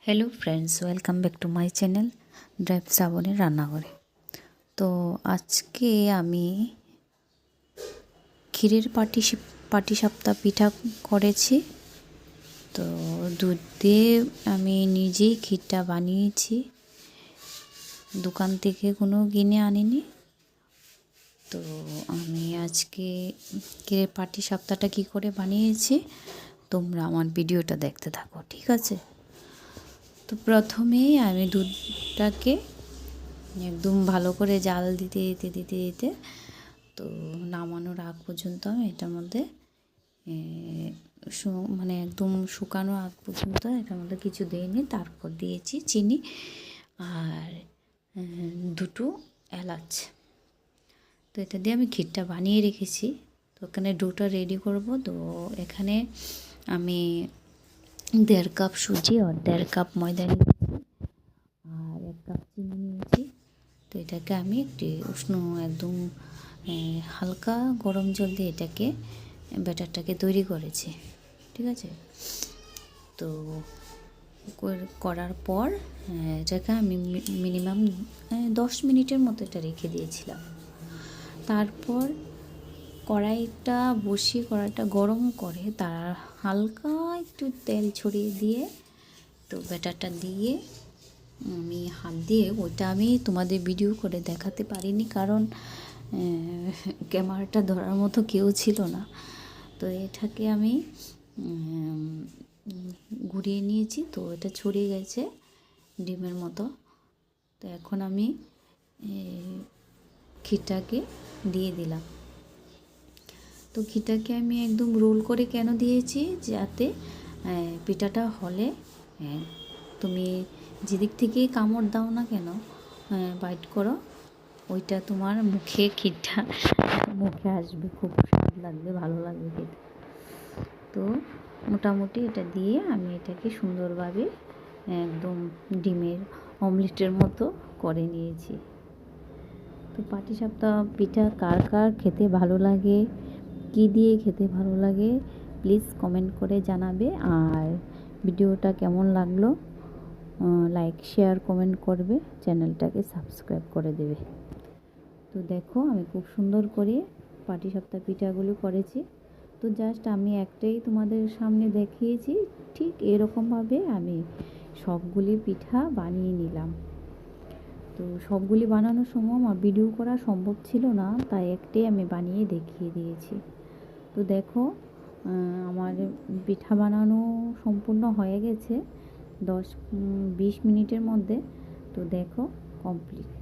Hello friends, welcome back to my channel drive শ্রাবণের রান্নাঘরে। তো আজকে আমি ক্ষীরের পাটিসাপটা পিঠা করেছি। তো দুধ দিয়ে আমি নিজেই ক্ষীরটা বানিয়েছি, দোকান থেকে কোনো কিনে আনিনি। তো আমি আজকে ক্ষীরের পাটিসাপটাটা কী করে বানিয়েছি তোমরা আমার ভিডিওটা দেখতে থাকো, ঠিক আছে? তো প্রথমেই আমি দুধটাকে একদম ভালো করে জাল দিতে দিতে দিতে দিতে তো নামানোর আগ পর্যন্ত আমি এটার মধ্যে মানে একদম শুকানো আগ পর্যন্ত এটার মধ্যে কিছু দিইনি। তারপর দিয়েছি চিনি আর দুটো এলাচ। তো এটা দিয়ে আমি ক্ষীরটা বানিয়ে রেখেছি। তো ওখানে ডোটা রেডি করব। তো এখানে আমি 1.5 কাপ সুজি আর 1.5 কাপ ময়দা নিয়েছি আর 1 কাপ চিনি নিয়েছি। তো এটাকে আমি একটি উষ্ণ একদম হালকা গরম জল দিয়ে এটাকে ব্যাটারটাকে তৈরি করেছি, ঠিক আছে? তো করার পর এটাকে আমি মিনিমাম 10 মিনিটের মতো এটা রেখে দিয়েছিলাম। তারপর কড়াইটা বসিয়ে কড়াইটা গরম করে তার হালকা একটু তেল ছড়িয়ে দিয়ে তো ব্যাটারটা দিয়ে আমি হাত দিয়ে ওইটা আমি তোমাদের ভিডিও করে দেখাতে পারিনি, কারণ ক্যামেরাটা ধরার মতো কেউ ছিল না। তো এটাকে আমি ঘুরিয়ে নিয়েছি। তো এটা ছড়িয়ে গেছে ডিমের মতো। তো এখন আমি ক্ষীরটাকে দিয়ে দিলাম। তো ঘিটাকে আমি একদম রোল করে কেন দিয়েছি, যাতে পিঠাটা হলে তুমি যেদিক থেকে কামড় দাও না কেন, বাইট করো, ওইটা তোমার মুখে ক্ষীরটা মুখে আসবে, খুব স্বাদ লাগবে, ভালো লাগবে খেতে। তো মোটামুটি এটা দিয়ে আমি এটাকে সুন্দরভাবে একদম ডিমের অমলেটের মতো করে নিয়েছি। তো পাটিসাপটা পিঠা কার কার খেতে ভালো লাগে, কী দিয়ে খেতে ভালো লাগে, প্লিজ কমেন্ট করে জানাবে। আর ভিডিওটা কেমন লাগলো লাইক শেয়ার কমেন্ট করবে, চ্যানেলটাকে সাবস্ক্রাইব করে দেবে। তো দেখো আমি খুব সুন্দর করে পাটিসাপটা পিঠাগুলো করেছি। তো জাস্ট আমি একটাই তোমাদের সামনে দেখিয়েছি, ঠিক এরকমভাবে আমি সবগুলি পিঠা বানিয়ে নিলাম। তো সবগুলি বানানোর সময় আমার ভিডিও করা সম্ভব ছিল না, তাই একটাই আমি বানিয়ে দেখিয়ে দিয়েছি। তো দেখো আমার পিঠা বানানো সম্পূর্ণ হয়ে গেছে 10-20 মিনিটের মধ্যে। তো দেখো কমপ্লিট।